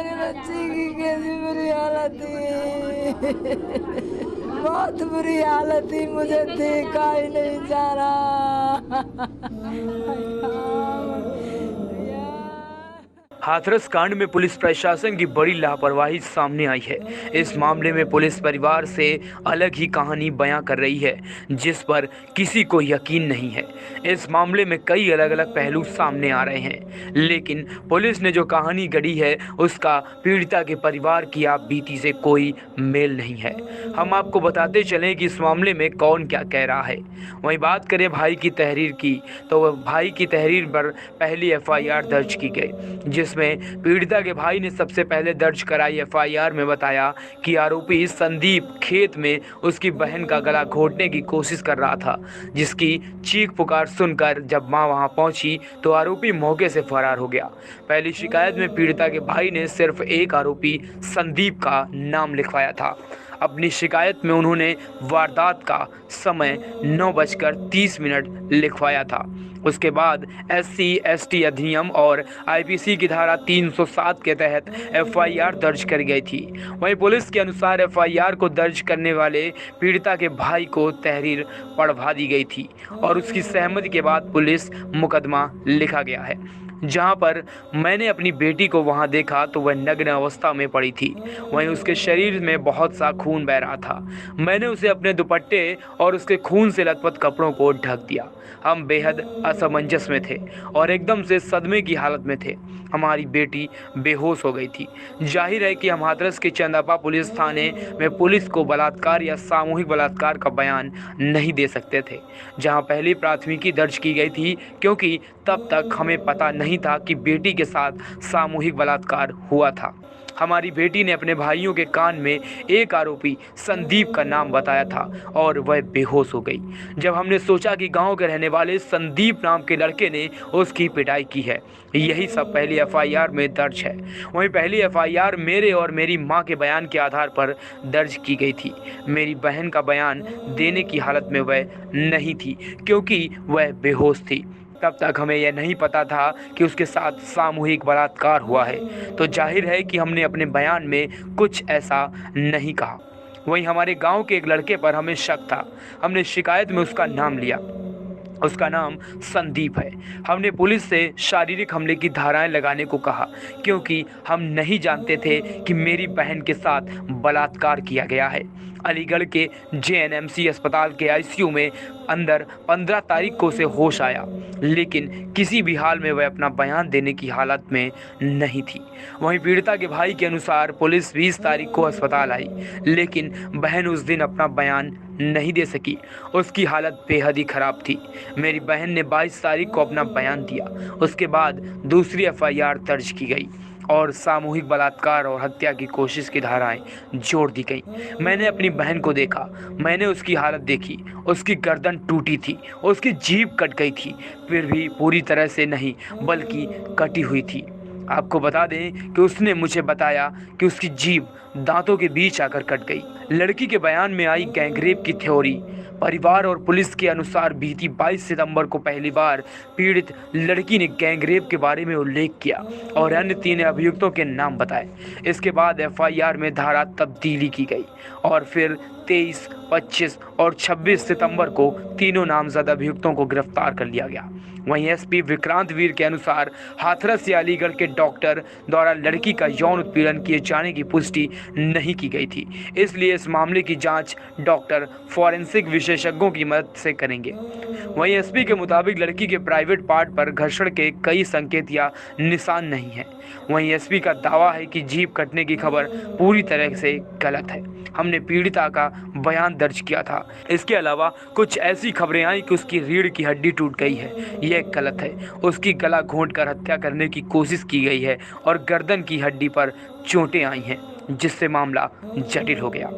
मेरी बच्ची की कैसी बुरी हालत थी। बहुत बुरी हालत थी, मुझे देखा ही नहीं जा रहा। हाथरस कांड में पुलिस प्रशासन की बड़ी लापरवाही सामने आई है। इस मामले में पुलिस परिवार से अलग ही कहानी बयां कर रही है, जिस पर किसी को यकीन नहीं है। इस मामले में कई अलग अलग पहलू सामने आ रहे हैं, लेकिन पुलिस ने जो कहानी गढ़ी है उसका पीड़िता के परिवार की आप बीती से कोई मेल नहीं है। हम आपको बताते चलें कि इस मामले में कौन क्या कह रहा है। वहीं बात करें भाई की तहरीर की, तो भाई की तहरीर पर पहली एफआईआर दर्ज की गई, जिसमें पीड़िता के भाई ने सबसे पहले दर्ज कराई एफआईआर में बताया कि आरोपी संदीप खेत में उसकी बहन का गला घोटने की कोशिश कर रहा था, जिसकी चीख पुकार सुनकर जब मां वहां पहुंची तो आरोपी मौके से फरार हो गया। पहली शिकायत में पीड़िता के भाई ने सिर्फ एक आरोपी संदीप का नाम लिखवाया था। अपनी शिकायत में उन्होंने वारदात का समय 9:30 लिखवाया था। उसके बाद SC/ST अधिनियम और IPC की धारा 307 के तहत एफआईआर दर्ज कर गई थी। वहीं पुलिस के अनुसार एफआईआर को दर्ज करने वाले पीड़िता के भाई को तहरीर पढ़वा दी गई थी और उसकी सहमति के बाद पुलिस मुकदमा लिखा गया है। जहां पर मैंने अपनी बेटी को वहां देखा तो वह नग्न अवस्था में पड़ी थी। वहीं उसके शरीर में बहुत सा खून बह रहा था। मैंने उसे अपने दुपट्टे और उसके खून से लथपथ कपड़ों को ढक दिया। हम बेहद असमंजस में थे और एकदम से सदमे की हालत में थे। हमारी बेटी बेहोश हो गई थी। जाहिर है कि हम हाथरस के चंदापा पुलिस थाने में पुलिस को बलात्कार या सामूहिक बलात्कार का बयान नहीं दे सकते थे, जहां पहली प्राथमिकी दर्ज की गई थी, क्योंकि तब तक हमें पता नहीं था कि बेटी के साथ सामूहिक बलात्कार हुआ था। हमारी बेटी ने अपने भाइयों के कान में एक आरोपी संदीप का नाम बताया था और वह बेहोश हो गई। जब हमने सोचा कि गांव के रहने वाले संदीप नाम के लड़के ने उसकी पिटाई की है। यही सब पहली एफआईआर में दर्ज है। वहीं पहली एफआईआर मेरे और मेरी मां के बयान के आधार पर दर्ज की गई थी। मेरी बहन का बयान देने की हालत में वह नहीं थी, क्योंकि वह बेहोश थी। तब तक हमें यह नहीं पता था कि उसके साथ सामूहिक बलात्कार हुआ है, तो जाहिर है कि हमने अपने बयान में कुछ ऐसा नहीं कहा। वहीं हमारे गांव के एक लड़के पर हमें शक था। हमने शिकायत में उसका नाम लिया। उसका नाम संदीप है। हमने पुलिस से शारीरिक हमले की धाराएं लगाने को कहा, क्योंकि हम नहीं जानते थे कि मेरी बहन के साथ बलात्कार किया गया है। अलीगढ़ के JNMC अस्पताल के ICU में अंदर 15 तारीख को उसे होश आया, लेकिन किसी भी हाल में वह अपना बयान देने की हालत में नहीं थी। वहीं पीड़िता के भाई के अनुसार पुलिस 20 तारीख को अस्पताल आई, लेकिन बहन उस दिन अपना बयान नहीं दे सकी। उसकी हालत बेहद ही खराब थी। मेरी बहन ने 22 तारीख को अपना बयान दिया। उसके बाद दूसरी एफआईआर दर्ज की गई और सामूहिक बलात्कार और हत्या की कोशिश की धाराएं जोड़ दी गई। मैंने अपनी बहन को देखा। मैंने उसकी हालत देखी। उसकी गर्दन टूटी थी, उसकी जीभ कट गई थी, फिर भी पूरी तरह से नहीं बल्कि कटी हुई थी। आपको बता दें कि उसने मुझे बताया कि उसकी जीभ दांतों के बीच आकर कट गई। लड़की के बयान में आई गैंगरेप की थ्योरी। परिवार और पुलिस के अनुसार बीती 22 सितंबर को पहली बार पीड़ित लड़की ने गैंगरेप के बारे में उल्लेख किया और अन्य 3 अभियुक्तों के नाम बताए। इसके बाद एफआईआर में धारा तब्दीली की गई और फिर 23, 25 और 26 सितंबर को तीनों नामजद अभियुक्तों को गिरफ्तार कर लिया गया। वहीं SP विक्रांत वीर के अनुसार हाथरस या अलीगढ़ के डॉक्टर द्वारा लड़की का यौन उत्पीड़न किए जाने की पुष्टि नहीं की गई थी, इसलिए इस मामले की जांच डॉक्टर फॉरेंसिक विशेषज्ञों की मदद से करेंगे। वहीं SP के मुताबिक लड़की के प्राइवेट पार्ट पर घर्षण के कई संकेत या निशान नहीं हैं। वहीं SP का दावा है कि जीभ कटने की खबर पूरी तरह से गलत है। हमने पीड़िता का बयान दर्ज किया था। इसके अलावा कुछ ऐसी खबरें आई कि उसकी रीढ़ की हड्डी टूट गई है। यह गलत है। उसकी गला घोंटकर हत्या करने की कोशिश की गई है और गर्दन की हड्डी पर चोटें आई हैं, जिससे मामला जटिल हो गया।